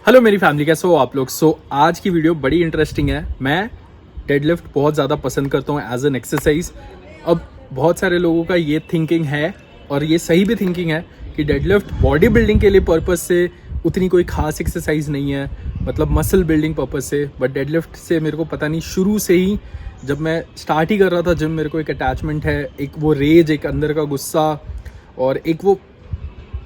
Hello मेरी family, कैसे हो आप लोग। आज की वीडियो बड़ी इंटरेस्टिंग है। मैं डेडलिफ्ट बहुत ज़्यादा पसंद करता हूँ एज एन एक्सरसाइज। अब बहुत सारे लोगों का ये थिंकिंग है और ये सही भी थिंकिंग है कि डेडलिफ्ट बॉडी बिल्डिंग के लिए पर्पस से उतनी कोई खास एक्सरसाइज नहीं है, मतलब मसल बिल्डिंग पर्पस से। बट डेडलिफ्ट से मेरे को पता नहीं, शुरू से ही जब मैं स्टार्ट ही कर रहा था जिम, मेरे को एक अटैचमेंट है, एक वो रेज, एक अंदर का गुस्सा, और एक वो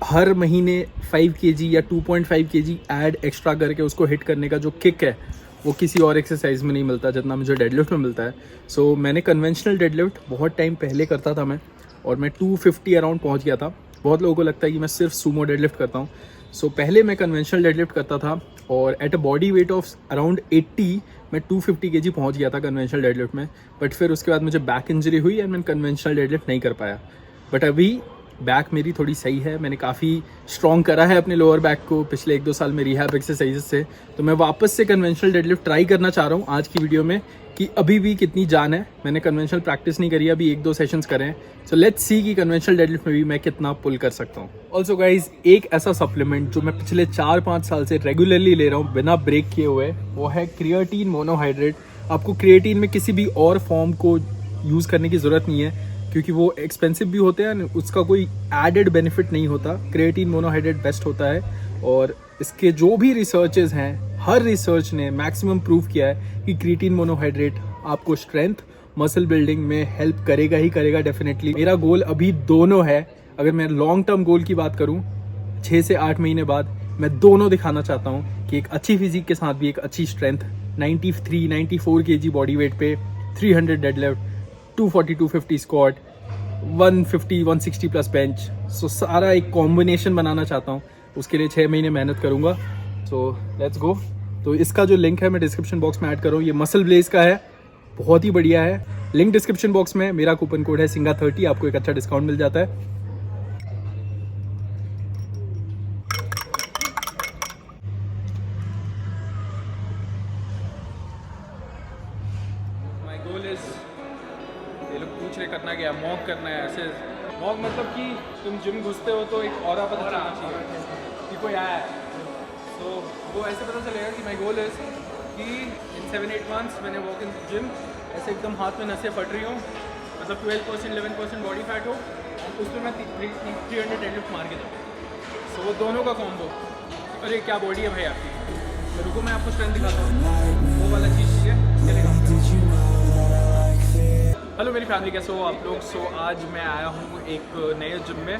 हर महीने 5 kg या 2.5 kg ऐड एक्स्ट्रा करके उसको हिट करने का जो किक है, वो किसी और एक्सरसाइज में नहीं मिलता जितना मुझे डेडलिफ्ट में मिलता है। मैंने कन्वेंशनल डेडलिफ्ट बहुत टाइम पहले करता था मैं, और मैं 250 अराउंड पहुंच गया था। बहुत लोगों को लगता है कि मैं सिर्फ सूमो डेडलिफ्ट करता हूँ। पहले मैं कन्वेंशनल डेडलिफ्ट करता था और at a body weight of around 80 मैं 250 kg पहुँच गया था कन्वेंशनल डेडलिफ्ट में। बट फिर उसके बाद मुझे बैक इंजरी हुई एंड मैं कन्वेंशनल डेडलिफ्ट नहीं कर पाया। बट अभी बैक मेरी थोड़ी सही है, मैंने काफ़ी स्ट्रॉन्ग करा है अपने लोअर बैक को पिछले 1-2 साल में रिहैब एक्सरसाइजेस से। तो मैं वापस से कन्वेंशनल डेडलिफ्ट ट्राई करना चाह रहा हूँ आज की वीडियो में कि अभी भी कितनी जान है। मैंने कन्वेंशनल प्रैक्टिस नहीं करी, अभी 1-2 सेशंस करे हैं। सो लेट्स सी कि कन्वेंशनल डेडलिफ्ट में भी मैं कितना पुल कर सकता हूँ। ऑल्सो गाइज, एक ऐसा सप्लीमेंट जो मैं पिछले 4-5 साल से रेगुलरली ले रहा हूँ बिना ब्रेक किए हुए, वो है क्रिएटिन मोनोहाइड्रेट। आपको क्रिएटिन में किसी भी और फॉर्म को यूज़ करने की ज़रूरत नहीं है क्योंकि वो एक्सपेंसिव भी होते हैं, उसका कोई एडेड बेनिफिट नहीं होता। क्रिएटिन मोनोहाइड्रेट बेस्ट होता है, और इसके जो भी रिसर्चेस हैं, हर रिसर्च ने मैक्सिमम प्रूव किया है कि क्रिएटिन मोनोहाइड्रेट आपको स्ट्रेंथ, मसल बिल्डिंग में हेल्प करेगा ही करेगा डेफिनेटली। मेरा गोल अभी दोनों है। अगर मैं लॉन्ग टर्म गोल की बात करूँ, 6 से 8 महीने बाद मैं दोनों दिखाना चाहता हूँ कि एक अच्छी फिजिक के साथ भी एक अच्छी स्ट्रेंथ, 93-94 kg बॉडी वेट पे 300 डेडलिफ्ट, 240-250 स्क्वाट, 150-160 प्लस बेंच। सारा एक कॉम्बिनेशन बनाना चाहता हूँ। उसके लिए 6 महीने मेहनत करूँगा। Let's go. तो इसका जो लिंक है मैं डिस्क्रिप्शन बॉक्स में ऐड कर रहा हूँ। ये मसल ब्लेज का है, बहुत ही बढ़िया है। लिंक डिस्क्रिप्शन बॉक्स में। मेरा कूपन कोड है सिंगा30, आपको एक अच्छा डिस्काउंट मिल जाता है। माय गोल इज, ये लोग पूछ रहे करना क्या, मॉक करना है। ऐसे मॉक मतलब कि तुम जिम घुसते हो तो एक ऑरा पता चलना चाहिए कि कोई आया है। तो वो ऐसे पता चलेगा कि माय गोल इज कि इन 7-8 मंथ्स मैंने वॉक इन जिम, ऐसे एकदम हाथ में नसें फट रही हो, मतलब 12%-11% बॉडी फैट हो, उसमें मैं 300 डेडलिफ्ट मार के जाऊँ। वो दोनों का कॉम्बो। अरे क्या बॉडी है भाई आपकी। तो रुको मैं आपको स्ट्रेंथ दिखाता हूँ, वो वाला चीज़ चाहिए, चलेगा। हेलो मेरी फैमिली, कैसे हो आप लोग। आज मैं आया हूँ एक नए जिम में।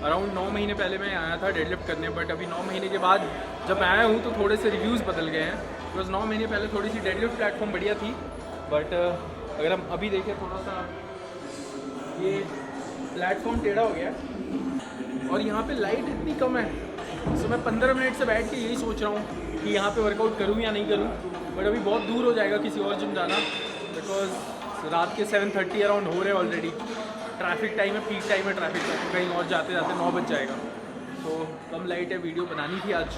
अराउंड 9 महीने पहले मैं आया था डेडलिफ्ट करने, बट अभी 9 महीने के बाद जब मैं आया हूँ तो थोड़े से रिव्यूज़ बदल गए हैं। बिकॉज 9 महीने पहले थोड़ी सी डेडलिफ्ट प्लेटफॉर्म बढ़िया थी, बट अगर हम अभी देखें थोड़ा सा, ये प्लेटफॉर्म टेढ़ा हो गया है और यहाँ पे लाइट इतनी कम है। मैं 15 मिनट से बैठ के यही सोच रहा हूँ कि यहाँ पे वर्कआउट करूँ या नहीं करूँ, बट अभी बहुत दूर हो जाएगा किसी और जिम जाना। बिकॉज रात के 7:30 अराउंड हो रहे हैं ऑलरेडी। ट्रैफिक टाइम है, पीक टाइम है ट्रैफिक का, कहीं और जाते जाते 9 बज जाएगा। तो कम लाइट है, वीडियो बनानी थी आज।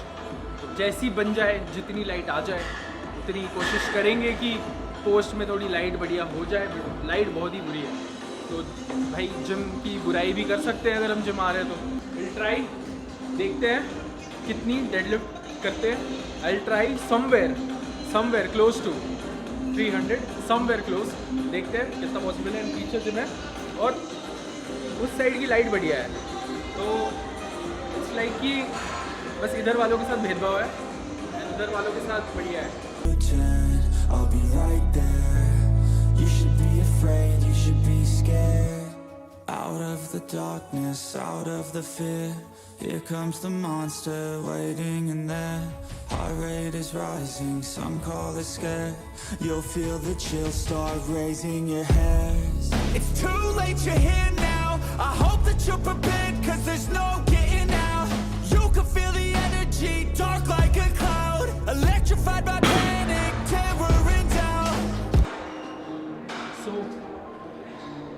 तो जैसी बन जाए, जितनी लाइट आ जाए उतनी कोशिश करेंगे कि पोस्ट में थोड़ी लाइट बढ़िया हो जाए। लाइट बहुत ही बुरी है, तो भाई जिम की बुराई भी कर सकते हैं अगर हम जिम आ रहे हैं तो। विल ट्राई, देखते हैं कितनी डेडलिफ्ट करते हैं। I try somewhere close to 300, somewhere close. देखते हैं कितना पॉसिबल है। पीछे जिम है और उस साइड की लाइट बढ़िया है, तो इट्स लाइक कि बस इधर वालों के साथ भेदभाव है, उधर वालों के साथ बढ़िया है। I'll be right there. You should be afraid, you should be scared. Out of the darkness, out of the fear, here comes the monster waiting in there. Heart rate is rising, some call it scared. You'll feel the chill start raising your hairs. It's too late, you're here now. I hope that you're prepared, 'cause there's no getting out. You can feel the energy, dark like a cloud, electrified by panic, terror and doubt.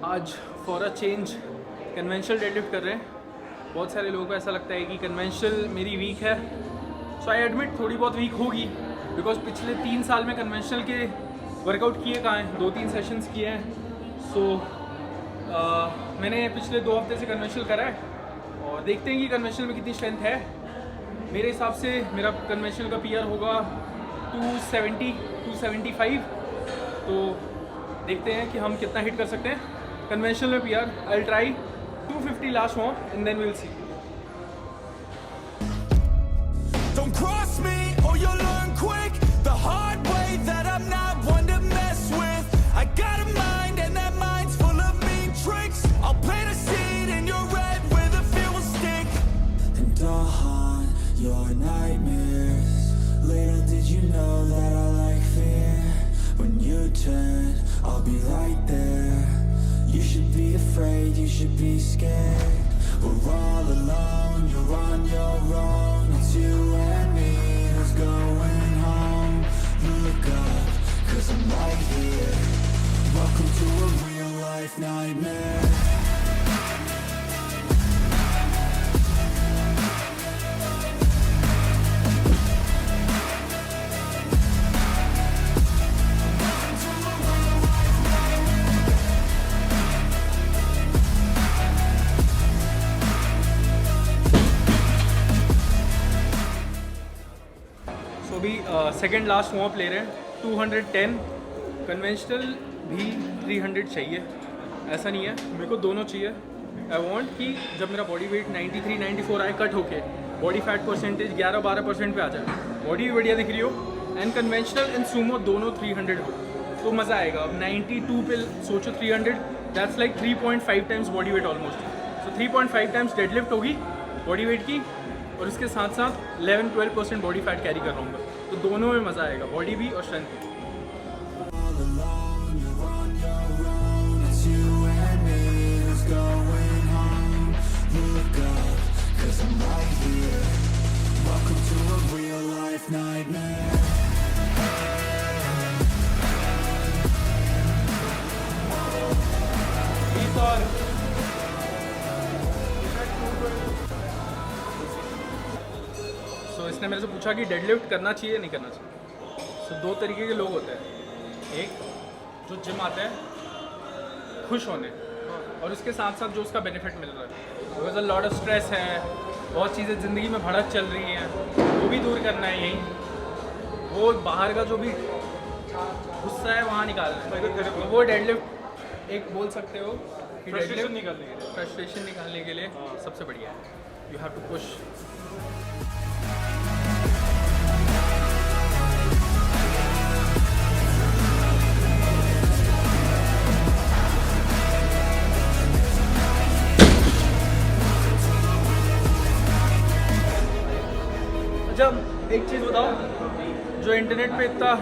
आज for a change conventional deadlift कर रहे हैं। बहुत सारे लोगों को ऐसा लगता है कि कन्वेंशनल मेरी वीक है। आई एडमिट थोड़ी बहुत वीक होगी, बिकॉज पिछले 3 साल में कन्वेंशनल के वर्कआउट किए कहाँ हैं, 2-3 सेशंस किए हैं। मैंने पिछले 2 हफ्ते से कन्वेंशनल करा है और देखते हैं कि कन्वेंशनल में कितनी स्ट्रेंथ है। मेरे हिसाब से मेरा कन्वेंशनल का पीआर होगा 270 275। तो देखते हैं कि हम कितना हिट कर सकते हैं कन्वेंशनल में PR. I will try 250 last warm and then we will see. Don't cross me or you'll learn quick the hard way that I'm not one to mess with. I got a mind and that mind's full of mean tricks. I'll plant a seed in your head where the fear will stick. And I'll haunt your nightmares. Little did you know that I like fear. When you turn, I'll be right there. You should be afraid, you should be scared. We're all alone, you're on your own. It's you and me, who's going home? Look up, 'cause I'm right here. Welcome to a real life nightmare. सो अभी second last warm ले रहे हैं 210। Conventional भी 300 चाहिए, ऐसा नहीं है, मेरे को दोनों चाहिए। आई वांट कि जब मेरा बॉडी वेट 93 94 आए कट होके बॉडी फैट परसेंटेज 11-12% पे आ जाए, बॉडी भी बढ़िया दिख रही हो, एंड कन्वेंशनल एंड सूमो दोनों 300 हो तो मज़ा आएगा। अब 92 पे सोचो 300, that's like 3.5 times body weight almost. So 3.5 times deadlift होगी बॉडी वेट की, और उसके साथ साथ 11-12% बॉडी फैट कैरी कर रहा हूँ, तो दोनों में मज़ा आएगा, बॉडी भी और स्ट्रेंथ भी। All alone, you're on your own. It's you and me, who's going home? Look up, 'cause I'm right here. Welcome to a real life nightmare. सो इसने मेरे से पूछा कि डेडलिफ्ट करना चाहिए नहीं करना चाहिए। सो दो तरीके के लोग होते हैं, एक जो जिम आता है खुश होने, और उसके साथ साथ जो उसका बेनिफिट मिल रहा है, because a lot of stress है, बहुत चीज़ें ज़िंदगी में भड़क चल रही हैं, वो भी दूर करना है। यही वो बाहर का जो भी गुस्सा है वहाँ निकालना है, तो वो डेडलिफ्ट एक बोल सकते हो कि फ्रस्ट्रेशन निकालने के लिए सबसे बढ़िया है। You have to push. जब एक चीज़ बताओ, जो इंटरनेट पे इतना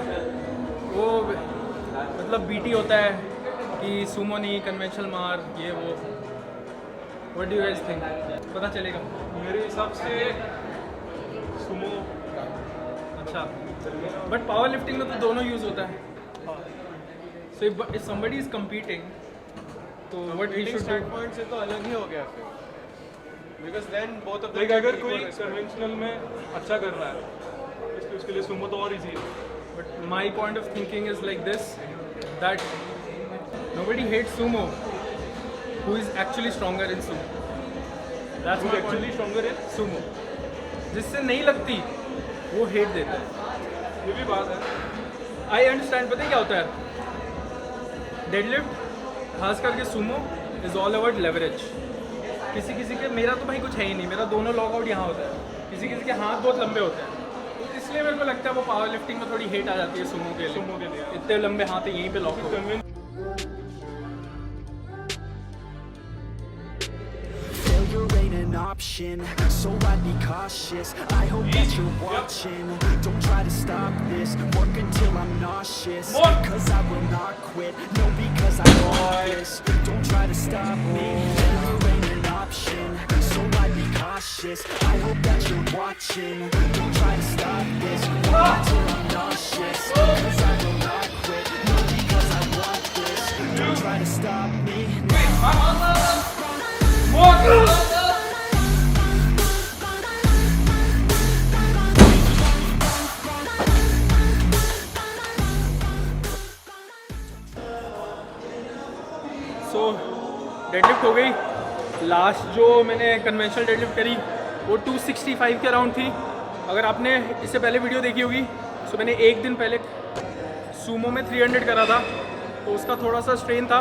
वो मतलब बीटी होता है कि सूमो नहीं कन्वेंशनल मार ये वो, what do you guys think? पता चलेगा। मेरे हिसाब से सुमो अच्छा, बट पावर लिफ्टिंग में तो दोनों यूज़ होता है। So if somebody is competing तो what he should start point से तो अलग ही हो गया फिर, because then both of like अगर कोई कन्वेंशनल में अच्छा कर रहा है उसके लिए सुमो तो और इजी है। But my point of thinking is like this, that nobody hates sumo who is actually stronger in sumo. That's my actually stronger है, point. Sumo जिससे नहीं लगती वो हेट देता है। ये भी बात है। I understand, पता है क्या होता है, डेडलिफ्ट खास करके Sumo is all about leverage. किसी के, मेरा तो भाई कुछ है ही नहीं, मेरा दोनों लॉकआउट यहाँ होता है, किसी के हाथ बहुत लंबे होते हैं, तो इसलिए मेरे को लगता है वो पावर लिफ्टिंग में थोड़ी हेट आ जाती है सुमो के लिए। इतने लंबे हाथ है, यहीं पे लॉक हो गए। Failure ain't an option, so I'd be cautious. I hope that you're watching. Don't try to stop this, work until I'm nauseous. Cause I will not quit, no, because I want this. Don't try to stop me, failure ain't an option, so I'd be cautious. I hope that you're watching. Don't try to stop this, work until I'm nauseous. Cause I will not quit, no, because I want this. Don't try to stop me. So deadlift हो गई। Last जो मैंने conventional deadlift करी वो 265 के around थी, अगर आपने इससे पहले वीडियो देखी होगी तो मैंने एक दिन पहले सूमो में 300 करा था, तो उसका थोड़ा सा स्ट्रेन था।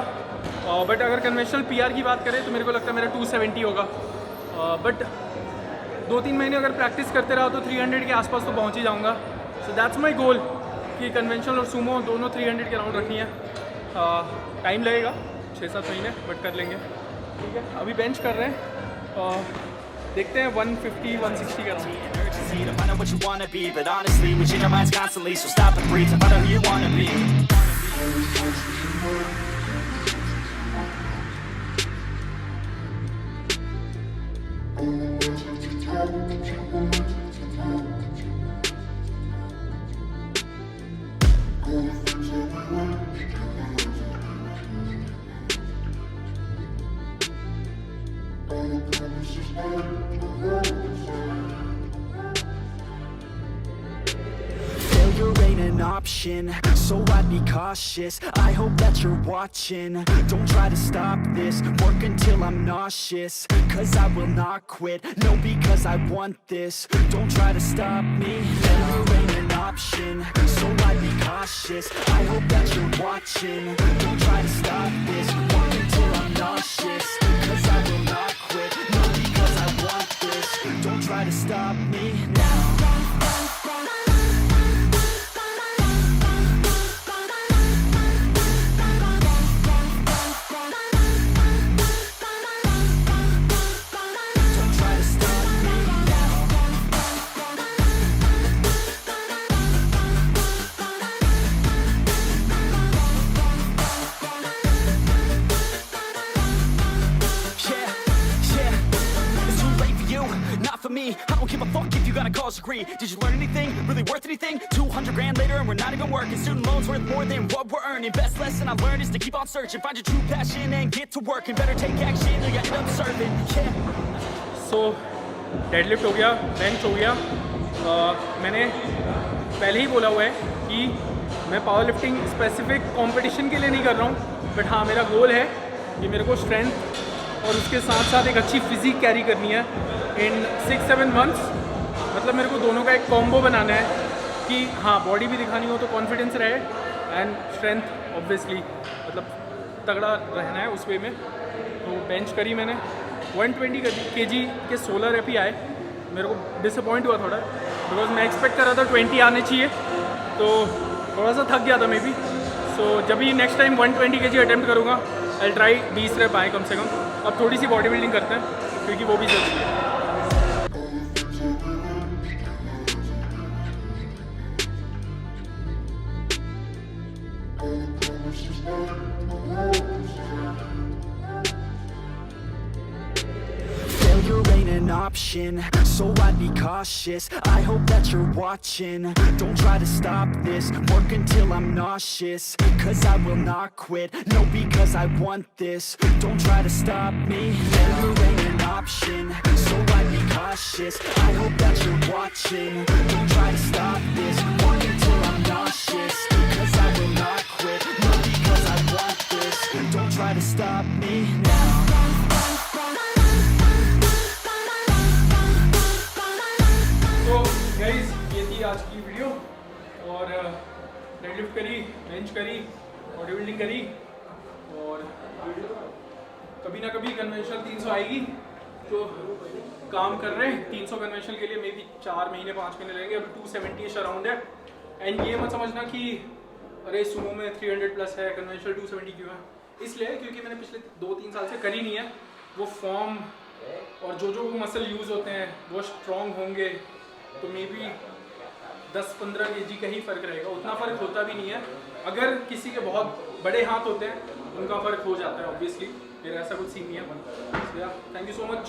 बट अगर कन्वेंशनल पीआर की बात करें तो मेरे को लगता है मेरा 270 होगा। बट 2-3 महीने अगर प्रैक्टिस करते रहा तो 300 के आसपास तो पहुंच ही जाऊंगा। सो दैट्स माय गोल कि कन्वेंशनल और सूमो दोनों 300 के राउंड रखनी है। टाइम लगेगा 6-7 महीने, बट कर लेंगे। ठीक है, अभी बेंच कर रहे हैं, देखते हैं 150-160 का round. Urgency to find out what you wanna be, but honestly, we change our minds constantly, so stop and breathe to find out who you wanna be. Failure ain't an option, so I'd be cautious. I hope that you're watching. Don't try to stop this, work until I'm nauseous. Cause I will not quit, no, because I want this. Don't try to stop me, failure ain't an option, so I'd be cautious. I hope that you're watching. Don't try to stop this, work until I'm nauseous. Cause I will not quit, no, because I want this. Don't try to stop me now. Don't try to stop me now. Yeah, it's too late for you, not for me. I don't give a fuck if you got a college degree. Did you learn anything, really worth anything? 200 grand later and we're not even working. Student loans worth more than what we're earning. Best lesson I learned is to keep on searching. Find your true passion and get to work. And better take action or you end up serving. Yeah. So deadlift हो गया, bench हो गया। मैंने पहले ही बोला हुआ है कि मैं पावर लिफ्टिंग स्पेसिफिक कंपटीशन के लिए नहीं कर रहा हूँ, बट हाँ मेरा गोल है कि मेरे को स्ट्रेंथ और उसके साथ साथ एक अच्छी फिजिक कैरी करनी है इन 6-7 मंथ्स। मतलब मेरे को दोनों का एक कॉम्बो बनाना है कि हाँ बॉडी भी दिखानी हो तो कॉन्फिडेंस रहे एंड स्ट्रेंथ ऑब्वियसली, मतलब तगड़ा रहना है उस वे में। तो बेंच करी मैंने 120 kg के 16 रेप ही आए। मेरे को डिसअपॉइंट हुआ थोड़ा, बिकॉज मैं एक्सपेक्ट कर रहा था 20 आने चाहिए, तो थोड़ा सा थक गया था मे बी। सो जब भी नेक्स्ट टाइम 120 kg अटैम्प्ट करूँगा आई ट्राई 20 रेप आए कम से कम। अब थोड़ी सी बॉडी बिल्डिंग करते हैं क्योंकि वो भी ज़रूरी है। Failure ain't an option, so I'd be cautious. I hope that you're watching. Don't try to stop this, work until I'm nauseous. Cause I will not quit, no, because I want this. Don't try to stop me, failure ain't an option, so I'd be cautious. I hope that you're watching. Don't try to stop this, work until I'm nauseous. Cause I will not quit, no, because I want this. Don't try to stop me now. तो guys ये थी आज की video, और deadlift करी, bench करी, body building करी, और कभी ना कभी कन्वेंशनल 300 आएगी। तो काम कर रहे हैं 300 कन्वेंशनल के लिए, मे बी 4 महीने 5 महीने लगेंगे। अभी 270 अराउंड है। एंड ये मत समझना कि अरे सुमो में 300 प्लस है, कन्वेंशनल 270 क्यों है। इसलिए क्योंकि मैंने पिछले 2-3 साल से करी नहीं है। वो फॉर्म और जो मसल यूज़ होते हैं वो स्ट्रॉन्ग होंगे, तो मे बी 10-15 kg का ही फ़र्क रहेगा। उतना फ़र्क होता भी नहीं है। अगर किसी के बहुत बड़े हाथ होते हैं उनका फ़र्क हो जाता है ऑब्वियसली। मेरा ऐसा कुछ सीन नहीं है। Thank you so much.